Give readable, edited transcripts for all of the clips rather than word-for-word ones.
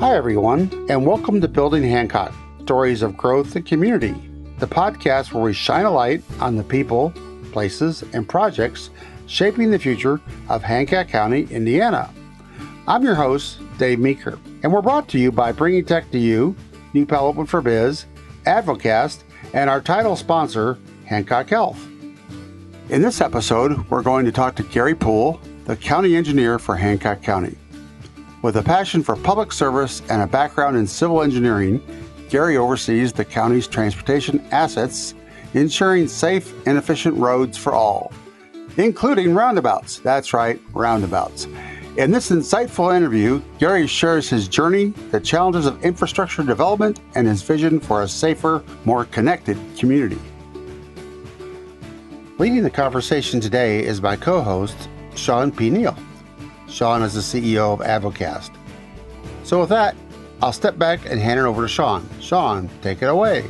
Hi, everyone, and welcome to Building Hancock, Stories of Growth and Community, the podcast where we shine a light on the people, places, and projects shaping the future of Hancock County, Indiana. I'm your host, Dave Meeker, and we're brought to you by Bringing Tech to You, New Pal Open for Biz, Advocast, and our title sponsor, Hancock Health. In this episode, we're going to talk to Gary Poole, the county engineer for Hancock County. With a passion for public service and a background in civil engineering, Gary oversees the county's transportation assets, ensuring safe and efficient roads for all, including roundabouts. That's right, roundabouts. In this insightful interview, Gary shares his journey, the challenges of infrastructure development, and his vision for a safer, more connected community. Leading the conversation today is my co-host, Shawn P Neal. Shawn is the CEO of Advocast. So with that, I'll step back and hand it over to Shawn. Shawn, take it away.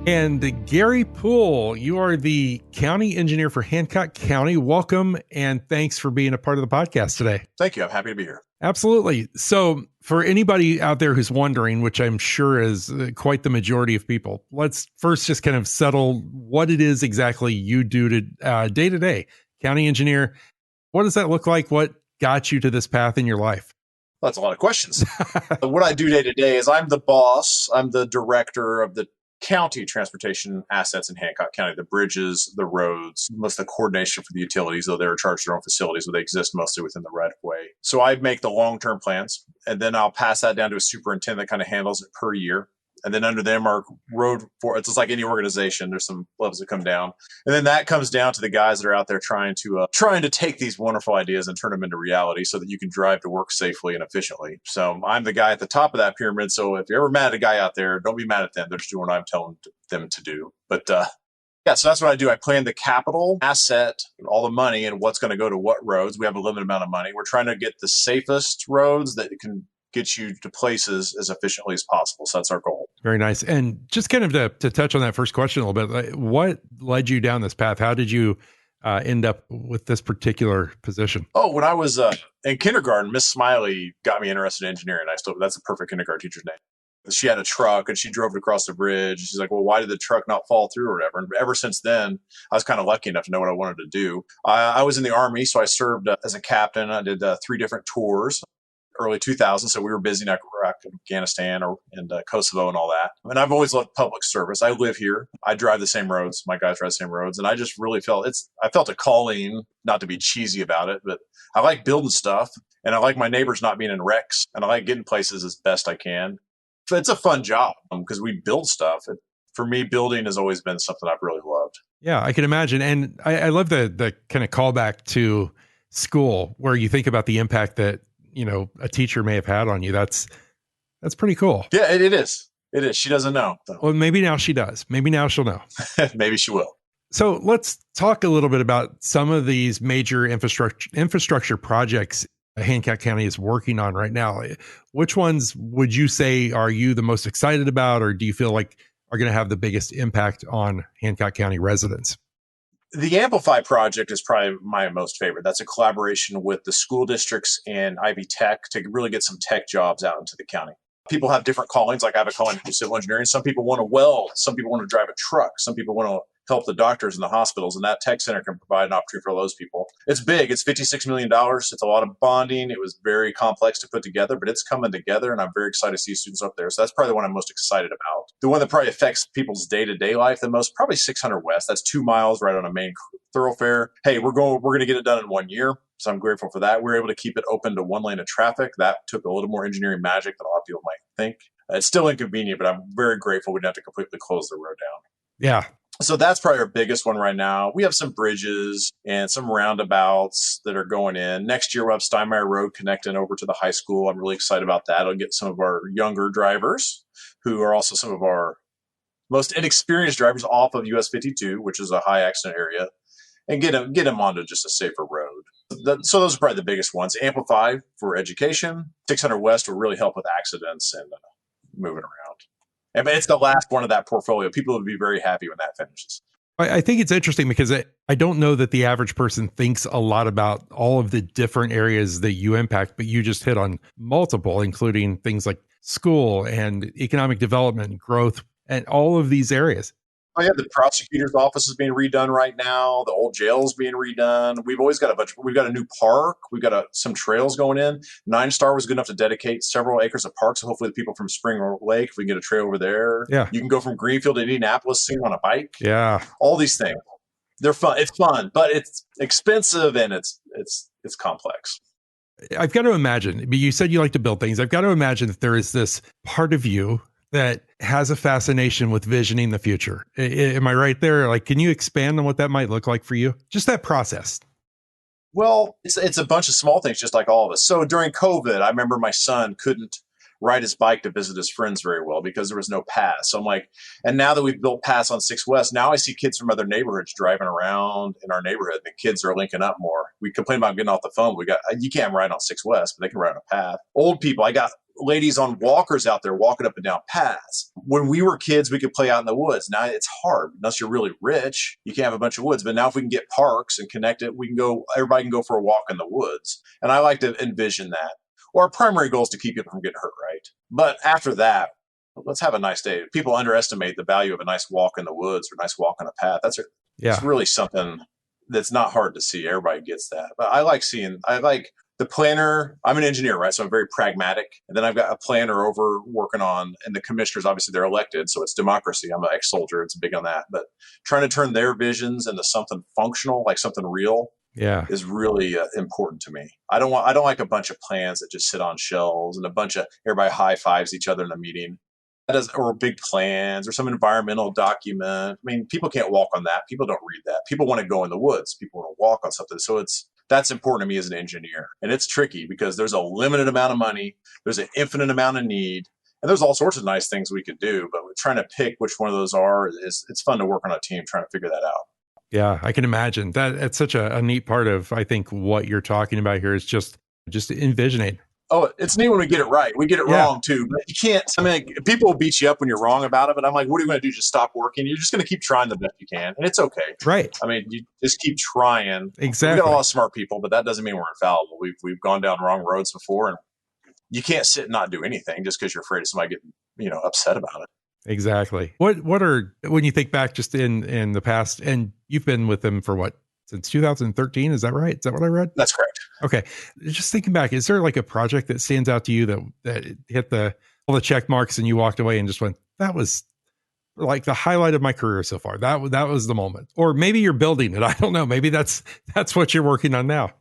And Gary Poole, you are the county engineer for Hancock County. Welcome, and thanks for being a part of the podcast today. Thank you. I'm happy to be here. Absolutely. So for anybody out there who's wondering, which I'm sure is quite the majority of people, let's first just kind of settle what it is exactly you do to day to day. County engineer, what does that look like? What got you to this path in your life? Well, that's a lot of questions. What I do day to day is I'm the boss. I'm the director of the county transportation assets in Hancock County, the bridges, the roads, most of the coordination for the utilities, though they're charged their own facilities, but they exist mostly within the right of way. So I make the long-term plans, and then I'll pass that down to a superintendent that kind of handles it per year. And then under them are it's just like any organization. There's some levels that come down. And then that comes down to the guys that are out there trying to take these wonderful ideas and turn them into reality so that you can drive to work safely and efficiently. So I'm the guy at the top of that pyramid. So if you're ever mad at a guy out there, don't be mad at them. They're just doing what I'm telling them to do. But so that's what I do. I plan the capital asset, all the money, and what's going to go to what roads. We have a limited amount of money. We're trying to get the safest roads that can get you to places as efficiently as possible. So that's our goal. Very nice. And just kind of to touch on that first question a little bit, what led you down this path? How did you end up with this particular position? Oh, when I was in kindergarten, Miss Smiley got me interested in engineering. That's a perfect kindergarten teacher's name. She had a truck and she drove it across the bridge. She's like, well, why did the truck not fall through or whatever? And ever since then, I was kind of lucky enough to know what I wanted to do. I was in the Army, so I served as a captain. I did 3 different tours. Early 2000s, so we were busy in Iraq, Afghanistan, and Kosovo and all that. And I've always loved public service. I live here. I drive the same roads. My guys drive the same roads. And I just really I felt a calling, not to be cheesy about it, but I like building stuff. And I like my neighbors not being in wrecks. And I like getting places as best I can. So it's a fun job because we build stuff. For me, building has always been something I've really loved. Yeah, I can imagine. And I love the kind of callback to school where you think about the impact that a teacher may have had on you. That's pretty cool. Yeah, it is. It is. She doesn't know. So. Well, maybe now she does. Maybe now she'll know. Maybe she will. So let's talk a little bit about some of these major infrastructure projects Hancock County is working on right now. Which ones would you say are you the most excited about, or do you feel like are going to have the biggest impact on Hancock County residents? The Amplify project is probably my most favorite. That's a collaboration with the school districts and Ivy Tech to really get some tech jobs out into the county. People have different callings. Like I have a calling to do civil engineering. Some people want to weld. Some people want to drive a truck. Some people want to help the doctors in the hospitals. And that tech center can provide an opportunity for those people. It's big. It's $56 million. It's a lot of bonding. It was very complex to put together, but it's coming together. And I'm very excited to see students up there. So that's probably the one I'm most excited about. The one that probably affects people's day-to-day life the most, probably 600 West. That's 2 miles right on a main thoroughfare. Hey, we're going to get it done in 1 year. So I'm grateful for that. We were able to keep it open to 1 lane of traffic. That took a little more engineering magic than a lot of people might think. It's still inconvenient, but I'm very grateful we didn't have to completely close the road down. Yeah. So that's probably our biggest one right now. We have some bridges and some roundabouts that are going in. Next year, we'll have Steinmeier Road connecting over to the high school. I'm really excited about that. It'll get some of our younger drivers, who are also some of our most inexperienced drivers, off of US 52, which is a high accident area, and get them onto just a safer road. So those are probably the biggest ones. Amplify for education. 600 West will really help with accidents and moving around. And it's the last one of that portfolio. People will be very happy when that finishes. I think it's interesting because I don't know that the average person thinks a lot about all of the different areas that you impact, but you just hit on multiple, including things like school and economic development, growth, and all of these areas. Oh yeah, the prosecutor's office is being redone right now. The old jail is being redone. We've always got we've got a new park. We've got some trails going in. 9 Star was good enough to dedicate several acres of parks. So hopefully the people from Spring Lake, if we can get a trail over there. Yeah. You can go from Greenfield to Indianapolis singing on a bike. Yeah. All these things. They're fun. It's fun, but it's expensive and it's complex. I've got to imagine, but you said you like to build things. I've got to imagine that there is this part of you that has a fascination with visioning the future. Am I right there? Like, can you expand on what that might look like for you? Just that process. Well, it's a bunch of small things, just like all of us. So during COVID, I remember my son couldn't ride his bike to visit his friends very well because there was no pass. So I'm like, and now that we've built pass on 6 West, now I see kids from other neighborhoods driving around in our neighborhood. The kids are linking up more. We complain about getting off the phone. You can't ride on 6 West, but they can ride on a path. Old people, I got ladies on walkers out there walking up and down paths. When we were kids, we could play out in the woods. Now it's hard unless you're really rich. You can't have a bunch of woods. But now if we can get parks and connect it, everybody can go for a walk in the woods. And I like to envision that. Well, our primary goal is to keep people from getting hurt, right? But after that, let's have a nice day. People underestimate the value of a nice walk in the woods or a nice walk on a path. It's really something that's not hard to see. Everybody gets that. But I like the planner. I'm an engineer, right? So I'm very pragmatic. And then I've got a planner over working on, and the commissioners, obviously they're elected. So it's democracy. I'm an ex-soldier. It's big on that. But trying to turn their visions into something functional, like something real, is really important to me. I don't like a bunch of plans that just sit on shelves and a bunch of everybody high fives each other in a meeting. Or big plans or some environmental document. I mean, people can't walk on that. People don't read that. People want to go in the woods. People want to walk on something. So that's important to me as an engineer. And it's tricky because there's a limited amount of money. There's an infinite amount of need. And there's all sorts of nice things we could do. But trying to pick which one of those it's fun to work on a team trying to figure that out. Yeah, I can imagine that. It's such a neat part of, I think, what you're talking about here is just envisioning. Oh, it's neat when we get it right. We get it wrong too, but you can't. I mean, people will beat you up when you're wrong about it. But I'm like, what are you going to do? Just stop working? You're just going to keep trying the best you can, and it's okay. Right. I mean, you just keep trying. Exactly. We've got a lot of smart people, but that doesn't mean we're infallible. We've gone down wrong roads before, and you can't sit and not do anything just because you're afraid of somebody getting upset about it. Exactly. What are, when you think back just in the past, and you've been with them for what, since 2013? Is that right? Is that what I read? That's correct. Okay. Just thinking back, is there like a project that stands out to you that hit all the check marks and you walked away and just went, that was like the highlight of my career so far? That was the moment. Or maybe you're building it. I don't know. Maybe that's what you're working on now.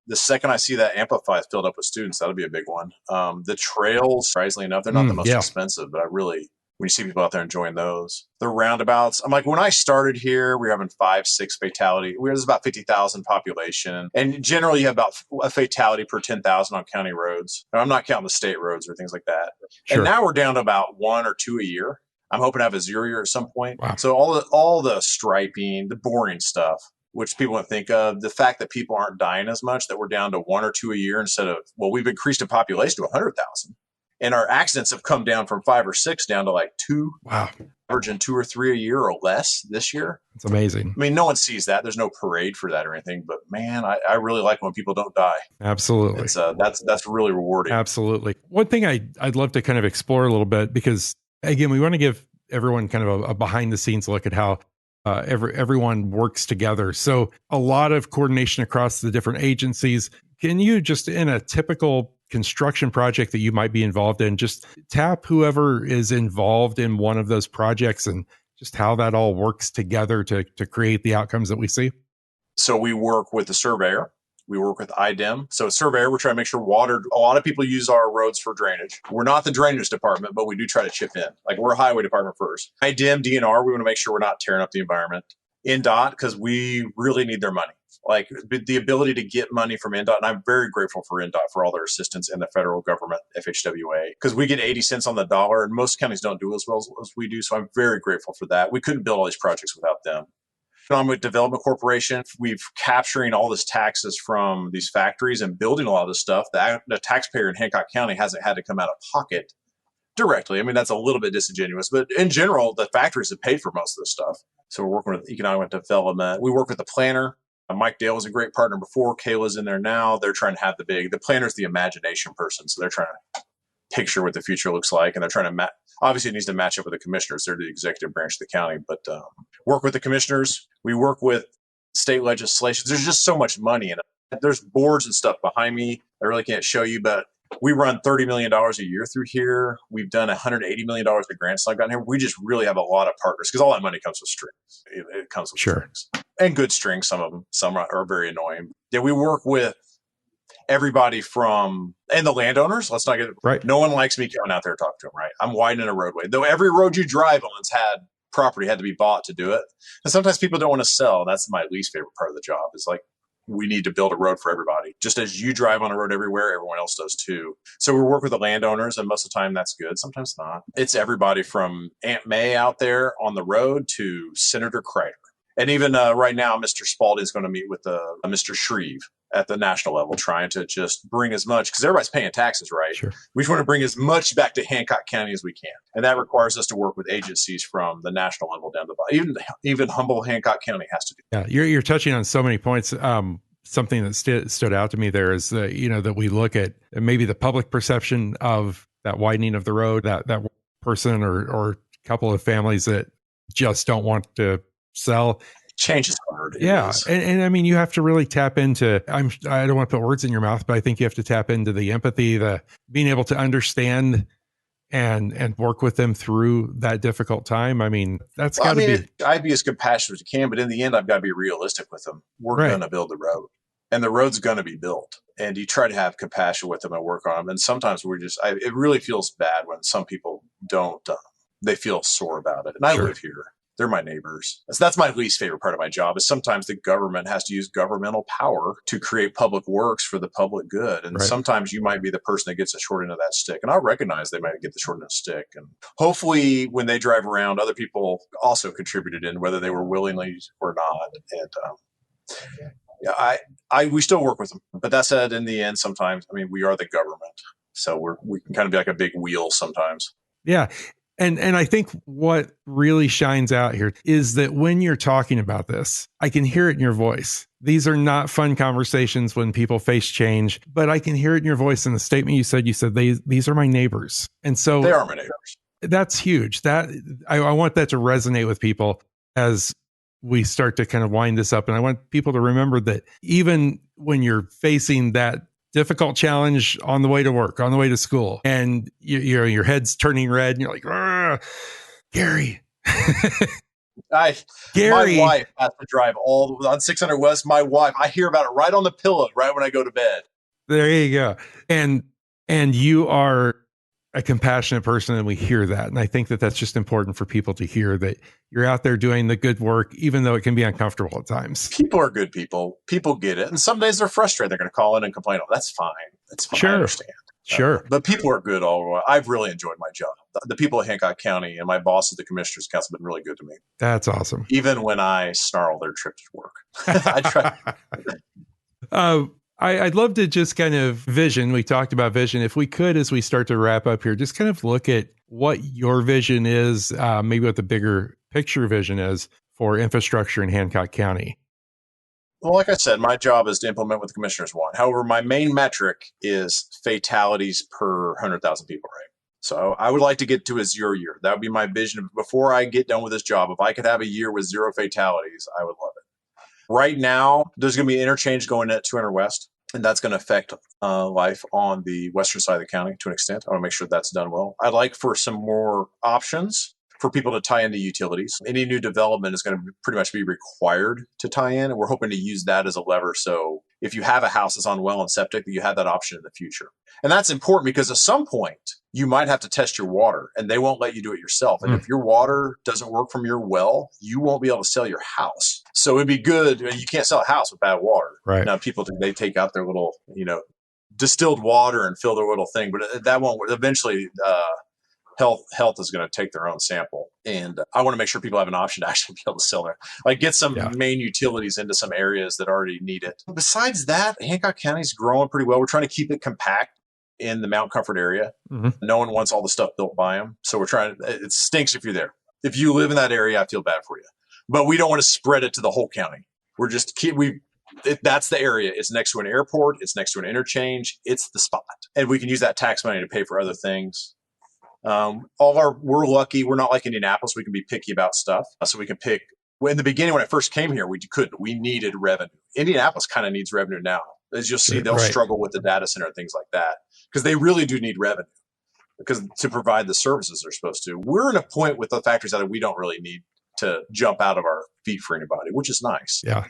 The second I see that Amplify filled up with students, that'll be a big one. The trails, surprisingly enough, they're not the most expensive, but when you see people out there enjoying those. The roundabouts, I'm like, when I started here, we were having 5-6 fatality. There's about 50,000 population. And generally you have about a fatality per 10,000 on county roads. And I'm not counting the state roads or things like that. Sure. And now we're down to about 1 or 2 a year. I'm hoping to have a 0 year at some point. Wow. So all the striping, the boring stuff, which people don't think of, the fact that people aren't dying as much, that we're down to 1 or 2 a year instead of, we've increased the population to 100,000. And our accidents have come down from 5 or 6 down to like 2. Wow. Averaging 2 or 3 a year or less this year. It's amazing. I mean, no one sees that. There's no parade for that or anything. But man, I really like when people don't die. Absolutely. It's that's really rewarding. Absolutely. One thing I'd love to kind of explore a little bit, because again, we want to give everyone kind of a behind the scenes look at how everyone works together. So a lot of coordination across the different agencies. Can you just, in a typical construction project that you might be involved in, just tap whoever is involved in one of those projects and just how that all works together to create the outcomes that we see? So we work with the surveyor. We work with IDEM. So a surveyor, we're trying to make sure water, a lot of people use our roads for drainage. We're not the drainage department, but we do try to chip in. Like, we're a highway department first. IDEM, DNR, we want to make sure we're not tearing up the environment. NDOT, because we really need their money. Like, the ability to get money from NDOT, and I'm very grateful for NDOT for all their assistance in the federal government, FHWA, because we get 80 cents on the dollar, and most counties don't do as well as we do. So I'm very grateful for that. We couldn't build all these projects without them. Economic Development Corporation, we've capturing all this taxes from these factories and building a lot of this stuff. The taxpayer in Hancock County hasn't had to come out of pocket directly. I mean, that's a little bit disingenuous, but in general, the factories have paid for most of this stuff. So we're working with economic development. We work with the planner. Mike Dale was a great partner before. Kayla's in there now. They're trying to have the planner's the imagination person. So they're trying to picture what the future looks like. And they're trying to obviously it needs to match up with the commissioners. They're the executive branch of the county, but work with the commissioners. We work with state legislation. There's just so much money in it. There's boards and stuff behind me. I really can't show you, but we run $30 million a year through here. We've done $180 million of grants I've gotten here. We just really have a lot of partners because all that money comes with strings. It comes with strings and good strings. Some of them, some are very annoying. Yeah, we work with everybody and the landowners. Let's not get it right. No one likes me going out there to talk to them, right? I'm widening a roadway. Though every road you drive on's had property had to be bought to do it. And sometimes people don't want to sell. That's my least favorite part of the job is like, we need to build a road for everybody. Just as you drive on a road everywhere, everyone else does too. So we work with the landowners, and most of the time that's good. Sometimes not. It's everybody from Aunt May out there on the road to Senator Kreider. And even right now, Mr. Spalding is going to meet with Mr. Shreve at the national level, trying to just bring as much, because everybody's paying taxes, right? Sure. We just want to bring as much back to Hancock County as we can. And that requires us to work with agencies from the national level down to the bottom. Even humble Hancock County has to do that. Yeah, you're touching on so many points. Something that stood out to me there is that we look at maybe the public perception of that widening of the road, that person or couple of families that just don't want to sell. Change is hard. Yeah. And I mean, you have to really tap into, I don't want to put words in your mouth, but I think you have to tap into the empathy, the being able to understand and work with them through that difficult time. I mean, that's got to be. I'd be as compassionate as you can, but in the end, I've got to be realistic with them. We're going to build the road, and the road's going to be built. And you try to have compassion with them and work on them. And sometimes it really feels bad when some people don't, they feel sore about it. And I live here. They're my neighbors. So that's my least favorite part of my job is sometimes the government has to use governmental power to create public works for the public good. And sometimes you might be the person that gets the short end of that stick. And I recognize they might get the short end of the stick. And hopefully when they drive around, other people also contributed in, whether they were willingly or not. And we still work with them. But that said, in the end, sometimes, I mean, we are the government. So we can kind of be like a big wheel sometimes. Yeah. And I think what really shines out here is that when you're talking about this, I can hear it in your voice. These are not fun conversations when people face change, but I can hear it in your voice. In the statement you said these are my neighbors. And so they are my neighbors. That's huge. That I want that to resonate with people as we start to kind of wind this up. And I want people to remember that even when you're facing that difficult challenge on the way to work, on the way to school, and your head's turning red, and you're like, Gary. My wife has to drive on 600 West. My wife, I hear about it right on the pillow, right when I go to bed. There you go. And you are a compassionate person, and we hear that. And I think that that's just important for people to hear, that you're out there doing the good work, even though it can be uncomfortable at times. People are good people. People get it. And some days they're frustrated. They're going to call in and complain. Oh, that's fine. That's fine. Sure. I understand. Sure. But people are good all around. I've really enjoyed my job. The people at Hancock County and my boss at the Commissioners Council have been really good to me. That's awesome. Even when I snarl their trip to work. I try. I'd love to just kind of vision. We talked about vision. If we could, as we start to wrap up here, just kind of look at what your vision is, maybe what the bigger picture vision is for infrastructure in Hancock County. Well, like I said, my job is to implement what the commissioners want. However, my main metric is fatalities per 100,000 people, right? So I would like to get to a 0 year. That would be my vision. Before I get done with this job, if I could have a year with 0 fatalities, I would love it. Right now, there's going to be interchange going at 200 West, and that's going to affect life on the western side of the county to an extent. I want to make sure that's done well. I'd like for some more options for people to tie into utilities. Any new development is going to pretty much be required to tie in, and we're hoping to use that as a lever. So if you have a house that's on well and septic, that you have that option in the future. And that's important because at some point, you might have to test your water, and they won't let you do it yourself. And if your water doesn't work from your well, you won't be able to sell your house. So it'd be good. You can't sell a house with bad water. Right. Now, people, they take out their little, distilled water and fill their little thing, but that won't work. Eventually, health is going to take their own sample. And I want to make sure people have an option to actually be able to sell their, get some main utilities into some areas that already need it. Besides that, Hancock County's growing pretty well. We're trying to keep it compact. in the Mount Comfort area. Mm-hmm. No one wants all the stuff built by them. So we're trying to, it stinks if you're there. If you live in that area, I feel bad for you. But we don't want to spread it to the whole county. We're just, that's the area. It's next to an airport. It's next to an interchange. It's the spot. And we can use that tax money to pay for other things. We're lucky. We're not like Indianapolis. We can be picky about stuff. So we can pick. In the beginning, when I first came here, we couldn't. We needed revenue. Indianapolis kind of needs revenue now. As you'll see, they'll struggle with the data center and things like that because they really do need revenue because to provide the services they're supposed to. We're in a point with the factories that we don't really need to jump out of our feet for anybody, which is nice. Yeah.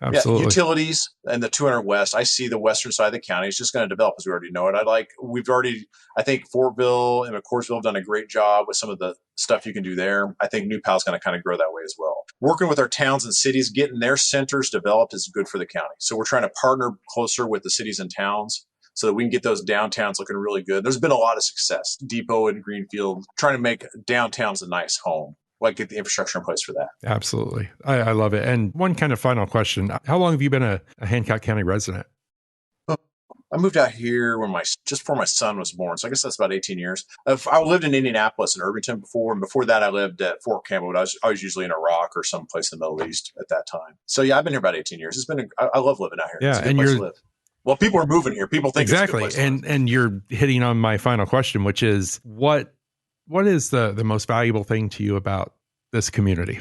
Absolutely. Yeah, utilities and the 200 West. I see the western side of the county is just going to develop as we already know it. I think Fortville and McCoursville have done a great job with some of the stuff you can do there. I think New Pal's going to kind of grow that way as well. Working with our towns and cities, getting their centers developed is good for the county. So we're trying to partner closer with the cities and towns so that we can get those downtowns looking really good. There's been a lot of success. Depot and Greenfield, trying to make downtowns a nice home. Like get the infrastructure in place for that. Absolutely. I love it. And one kind of final question. How long have you been a Hancock County resident? I moved out here just before my son was born. So I guess that's about 18 years. I lived in Indianapolis and Irvington before. And before that, I lived at Fort Campbell. But I was usually in Iraq or someplace in the Middle East at that time. So yeah, I've been here about 18 years. I love living out here. Yeah, it's a good place to live. Well, people are moving here. People think exactly. It's a good place to live. And you're hitting on my final question, which is what is the most valuable thing to you about this community?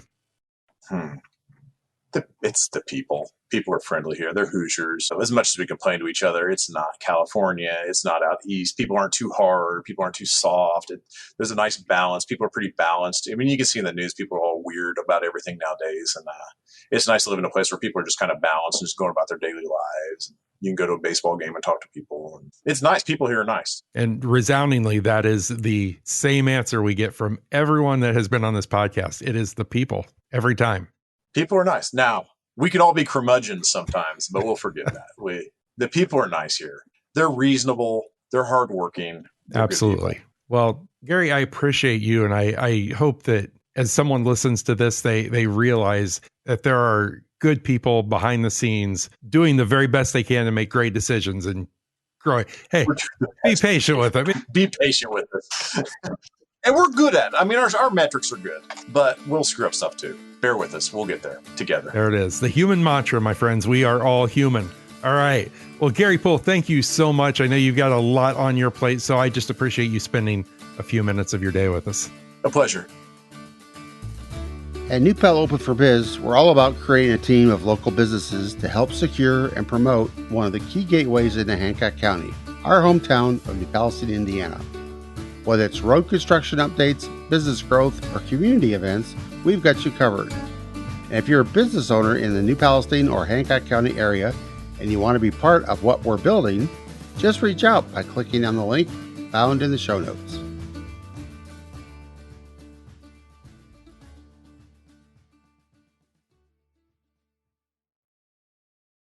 It's the people. People are friendly here. They're Hoosiers. So as much as we complain to each other, it's not California. It's not out east. People aren't too hard. People aren't too soft. There's a nice balance. People are pretty balanced. I mean, you can see in the news, people are all weird about everything nowadays. And it's nice to live in a place where people are just kind of balanced and just going about their daily lives. You can go to a baseball game and talk to people. And it's nice. People here are nice. And resoundingly, that is the same answer we get from everyone that has been on this podcast. It is the people every time. People are nice. Now, we could all be curmudgeons sometimes, but we'll forgive that. The people are nice here. They're reasonable. They're hardworking. They're absolutely. Well, Gary, I appreciate you. And I hope that as someone listens to this, they realize that there are good people behind the scenes doing the very best they can to make great decisions and growing. Hey, be patient with them. Be patient with us. And we're good at it. I mean, our metrics are good, but we'll screw up stuff too. Bear with us. We'll get there together. There it is. The human mantra, my friends. We are all human. All right. Well, Gary Poole, thank you so much. I know you've got a lot on your plate, so I just appreciate you spending a few minutes of your day with us. A pleasure. At New Pal Open for Biz, we're all about creating a team of local businesses to help secure and promote one of the key gateways into Hancock County, our hometown of New Palestine, Indiana. Whether it's road construction updates, business growth, or community events, we've got you covered. And if you're a business owner in the New Palestine or Hancock County area and you want to be part of what we're building, just reach out by clicking on the link found in the show notes.